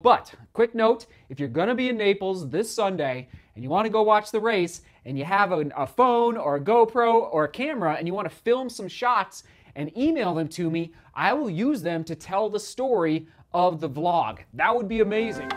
But, quick note, if you're going to be in Naples this Sunday and you want to go watch the race and you have a phone or a GoPro or a camera and you want to film some shots and email them to me, I will use them to tell the story of the vlog. That would be amazing.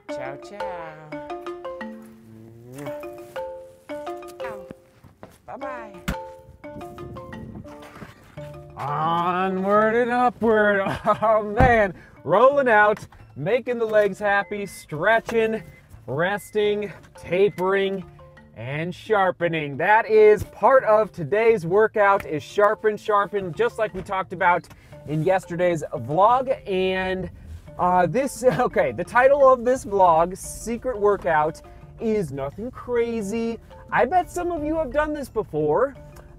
Ciao, ciao. Bye-bye. Onward and upward. Oh, man. Rolling out, making the legs happy, stretching, resting, tapering, and sharpening. That is part of today's workout, is sharpen, just like we talked about in yesterday's vlog. And the title of this vlog, Secret Workout, is nothing crazy. I bet some of you have done this before,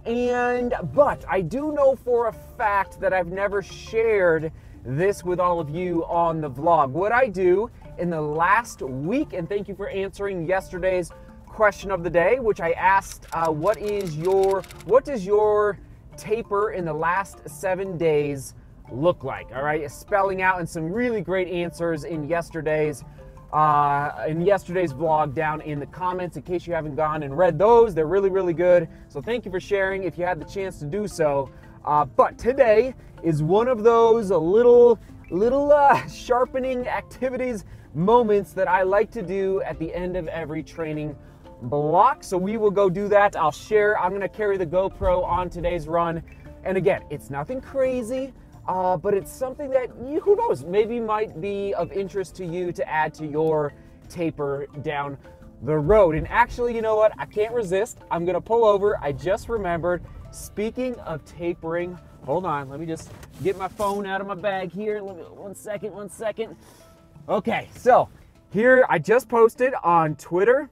but I do know for a fact that I've never shared this with all of you on the vlog. What I do in the last week, and thank you for answering yesterday's question of the day, which I asked, what does your taper in the last 7 days look like? All right, spelling out and some really great answers in yesterday's vlog down in the comments. In case you haven't gone and read those, they're really good. So thank you for sharing if you had the chance to do so. But today is one of those little sharpening activities, moments that I like to do at the end of every training block. So we will go do that. I'm going to carry the GoPro on today's run. And again, it's nothing crazy. But it's something that, who knows, maybe might be of interest to you to add to your taper down the road. And actually, you know what? I can't resist. I'm going to pull over. I just remembered, speaking of tapering, hold on. Let me just get my phone out of my bag here. One second. Okay, so here I just posted on Twitter,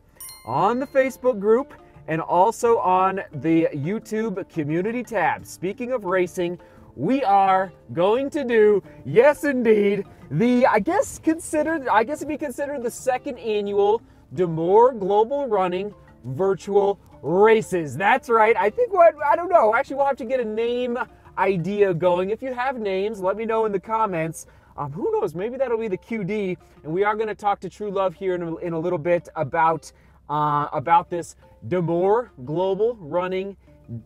on the Facebook group, and also on the YouTube community tab. Speaking of racing, we are going to do, yes indeed, I guess it'd be considered the second annual DeMoor Global Running Virtual Races. That's right. I don't know. Actually, we'll have to get a name idea going. If you have names, let me know in the comments. Who knows? Maybe that'll be the QD. And we are going to talk to True Love here in a little bit about this DeMoor Global Running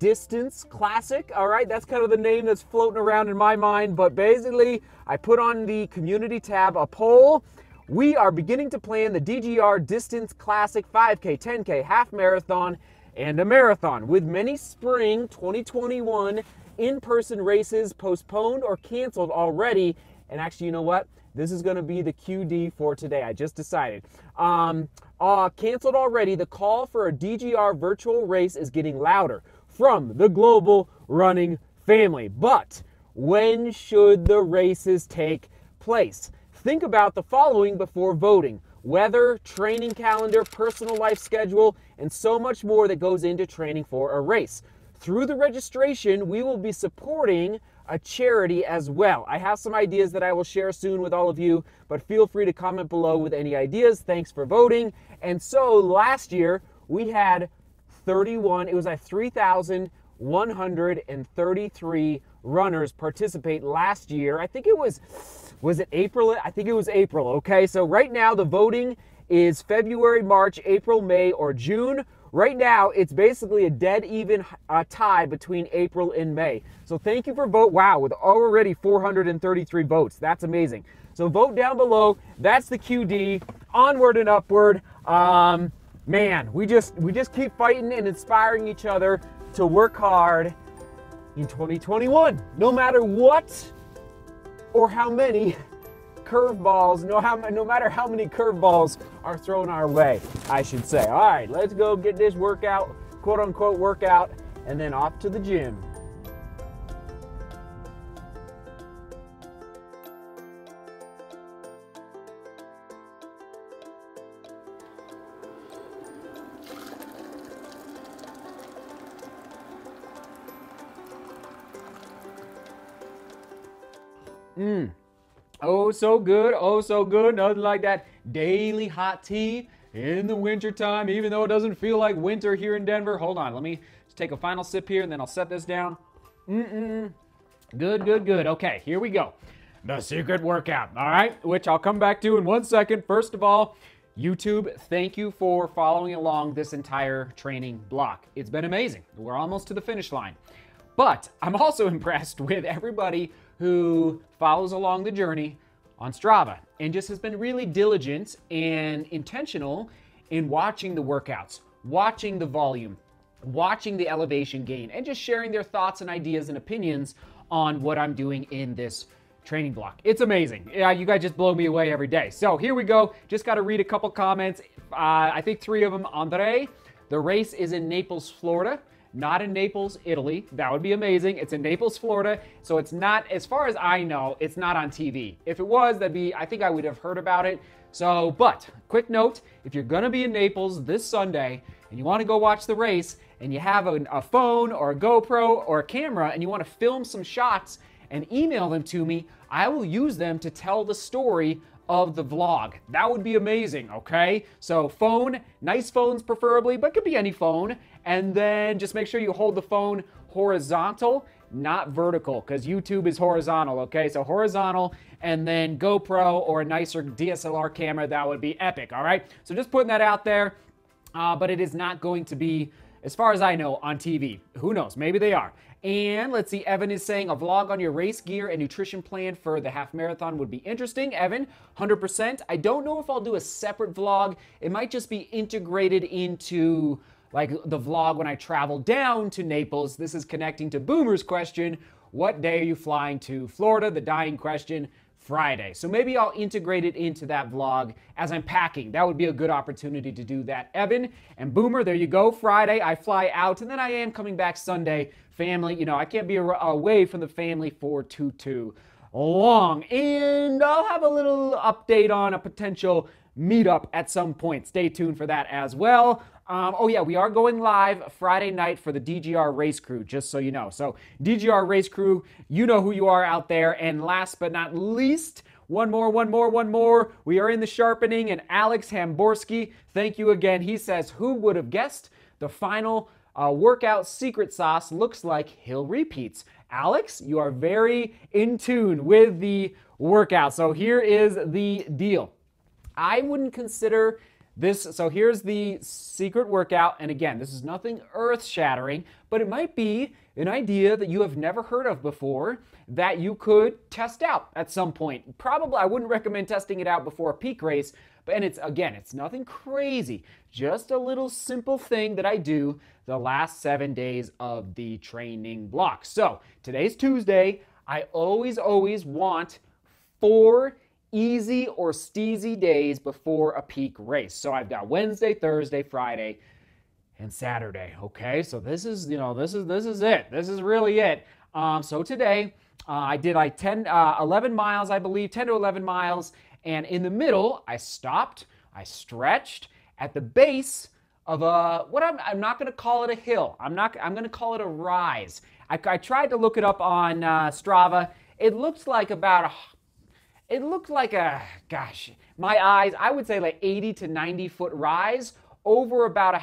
Distance Classic. All right, that's kind of the name that's floating around in my mind. But basically, I put on the community tab a poll. We are beginning to plan the DGR Distance Classic 5K, 10K, half marathon, and a marathon, with many spring 2021 in-person races postponed or canceled already. And actually, you know what? This is going to be the QD for today. I just decided. Canceled already. The call for a DGR virtual race is getting louder from the global running family. But when should the races take place? Think about the following before voting: weather, training calendar, personal life schedule, and so much more that goes into training for a race. Through the registration, we will be supporting a charity as well. I have some ideas that I will share soon with all of you, but feel free to comment below with any ideas. Thanks for voting. And so last year we had 3,133 runners participate last year. I think it was it April? I think it was April. Okay, so right now the voting is February, March, April, May, or June. Right now, it's basically a dead even tie between April and May. So thank you for vote. Wow, with already 433 votes. That's amazing. So vote down below. That's the QD. Onward and upward. Man, we just keep fighting and inspiring each other to work hard in 2021. No matter what or how many curveballs, no matter how many curveballs are thrown our way, I should say. All right, let's go get this workout, quote unquote workout, and then off to the gym. Oh, so good. Oh, so good. Nothing like that daily hot tea in the wintertime, even though it doesn't feel like winter here in Denver. Hold on. Let me just take a final sip here, and then I'll set this down. Good, good, good. Okay, here we go. The secret workout, all right, which I'll come back to in 1 second. First of all, YouTube, thank you for following along this entire training block. It's been amazing. We're almost to the finish line. But I'm also impressed with everybody who follows along the journey on Strava and just has been really diligent and intentional in watching the workouts, watching the volume, watching the elevation gain, and just sharing their thoughts and ideas and opinions on what I'm doing in this training block. It's amazing. Yeah, you guys just blow me away every day. So here we go. Just got to read a couple comments. I think 3 of them. Andre, the race is in Naples, Florida, not in Naples, Italy. That would be amazing. It's in Naples, Florida. So it's not, as far as I know, it's not on TV. If it was, I think I would have heard about it. So, but quick note, if you're going to be in Naples this Sunday and you want to go watch the race and you have a phone or a GoPro or a camera and you want to film some shots and email them to me, I will use them to tell the story of the vlog. That would be amazing, okay? So phone, nice phones preferably, but could be any phone. And then just make sure you hold the phone horizontal, not vertical, because YouTube is horizontal, okay? So horizontal, and then GoPro or a nicer DSLR camera, that would be epic, all right? So just putting that out there, but it is not going to be, as far as I know, on TV. Who knows? Maybe they are. And let's see, Evan is saying a vlog on your race gear and nutrition plan for the half marathon would be interesting. Evan, 100%. I don't know if I'll do a separate vlog. It might just be integrated into like the vlog when I travel down to Naples. This is connecting to Boomer's question. What day are you flying to Florida? The dying question. Friday. So maybe I'll integrate it into that vlog as I'm packing. That would be a good opportunity to do that. Evan and Boomer, there you go. Friday, I fly out, and then I am coming back Sunday. Family, you know, I can't be away from the family for too long. And I'll have a little update on a potential meetup at some point. Stay tuned for that as well. Oh yeah, we are going live Friday night for the DGR Race Crew, just so you know. So DGR Race Crew, you know who you are out there. And last but not least, one more. We are in the sharpening, and Alex Hamborski, thank you again. He says, who would have guessed the final workout secret sauce looks like hill repeats? Alex, you are very in tune with the workout. So here is the deal. I wouldn't consider this, so here's the secret workout, and again, this is nothing earth-shattering, but it might be an idea that you have never heard of before that you could test out at some point. Probably, I wouldn't recommend testing it out before a peak race, but it's nothing crazy. Just a little simple thing that I do the last 7 days of the training block. So, today's Tuesday. I always want 4 easy or steezy days before a peak race. So I've got Wednesday, Thursday, Friday, and Saturday. Okay, so this is, this is it. This is really it. So today I did like 11 miles, I believe, 10 to 11 miles. And in the middle, I stopped, I stretched at the base of I'm not going to call it a hill. I'm going to call it a rise. I tried to look it up on Strava. It looked like gosh, my eyes, I would say like 80 to 90 foot rise over about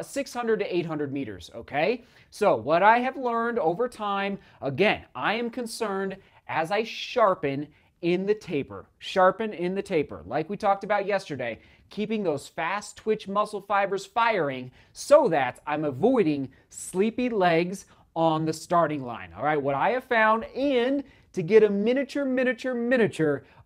600 to 800 meters, okay? So what I have learned over time, again, I am concerned as I sharpen in the taper, like we talked about yesterday, keeping those fast twitch muscle fibers firing so that I'm avoiding sleepy legs on the starting line, all right? What I have found, and to get a miniature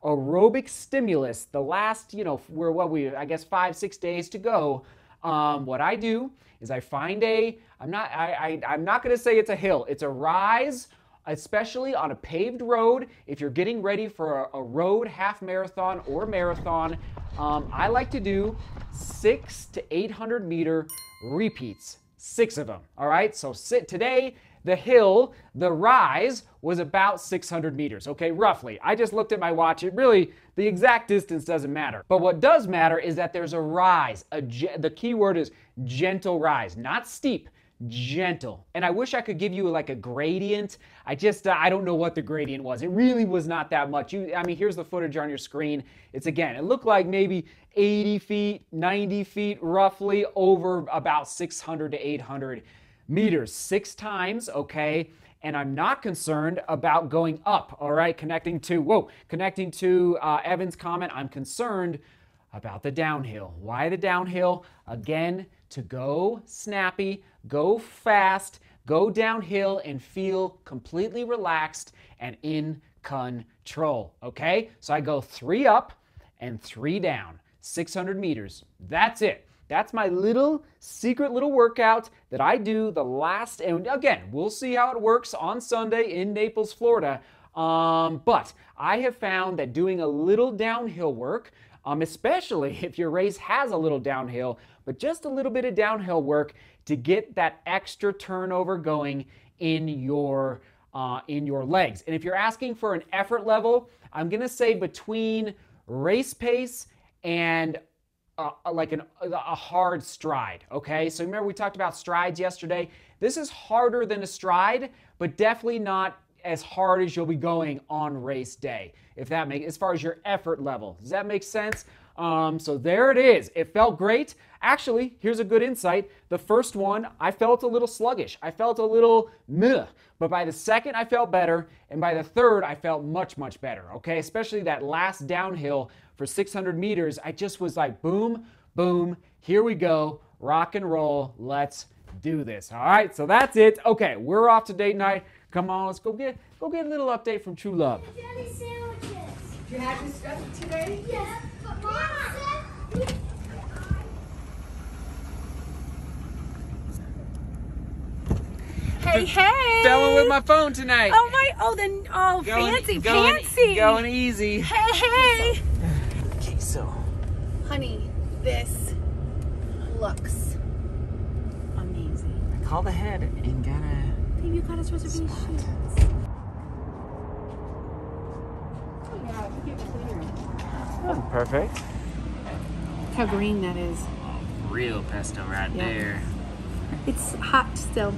aerobic stimulus, the last, I guess 5-6 days to go, what I do is I find I'm not going to say it's a hill, it's a rise, especially on a paved road. If you're getting ready for a road half marathon or marathon, I like to do 600 to 800 meter repeats, 6 of them, all right? So today, the rise was about 600 meters, okay, roughly. I just looked at my watch. The exact distance doesn't matter. But what does matter is that there's a rise. The key word is gentle rise, not steep, gentle. And I wish I could give you like a gradient. I don't know what the gradient was. It really was not that much. I mean, here's the footage on your screen. It's again, it looked like maybe 80 feet, 90 feet roughly over about 600 to 800 meters, 6 times, okay? And I'm not concerned about going up, all right? Connecting to Evan's comment, I'm concerned about the downhill. Why the downhill? Again, to go snappy, go fast, go downhill and feel completely relaxed and in control, okay? So I go 3 up and 3 down, 600 meters. That's it. That's my little secret little workout that I do the last, and again, we'll see how it works on Sunday in Naples, Florida. But I have found that doing a little downhill work, especially if your race has a little downhill, but just a little bit of downhill work to get that extra turnover going in your legs. And if you're asking for an effort level, I'm gonna say between race pace and a hard stride, okay? So remember we talked about strides yesterday. This is harder than a stride, but definitely not as hard as you'll be going on race day, if that makes, as far as your effort level. Does that make sense? So there it is. It felt great. Actually, here's a good insight. The first one, I felt a little sluggish. I felt a little meh. But by the second, I felt better. And by the third, I felt much, much better, okay? Especially that last downhill for 600 meters. I just was like, boom, boom, here we go. Rock and roll. Let's do this. All right, so that's it. Okay, we're off to date night. Come on, let's go get a little update from True Love. Daddy sandwiches. Did you have your stuff today? Yeah, but Mom said. Hey, hey! Felling with my phone tonight. Fancy. Going easy. Hey! Okay, so. Honey, this looks amazing. I called ahead and got a... Babe, you got us reservations. Oh, yeah, we get clear. Oh, perfect. Look how green that is. Real pesto right there. It's hot still.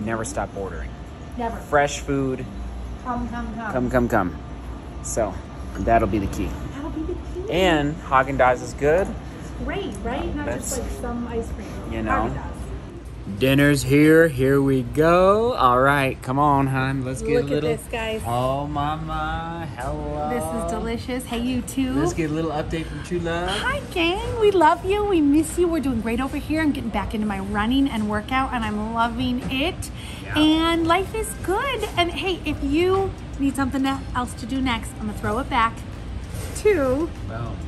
Never stop ordering. Never. Fresh food. Come. So, that'll be the key. That'll be the key. And Haagen-Dazs is good. Great, right? Not just like some ice cream. You know. Haagen-Dazs. Dinner's here. Here we go. All right, come on, hon. Let's get Look a little. at this, guys. Oh, mama. Hello. This is delicious. Hey, you too. Let's get a little update from True Love. Hi, gang. We love you. We miss you. We're doing great over here. I'm getting back into my running and workout, and I'm loving it. Yeah. And life is good. And hey, if you need something else to do next, I'm gonna throw it back to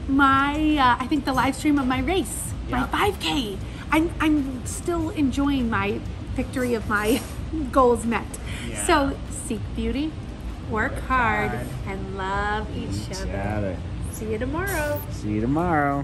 my, I think the live stream of my race, my 5K. I'm still enjoying my victory of my goals met. Yeah. So seek beauty, work hard, and love each other. See you tomorrow. See you tomorrow.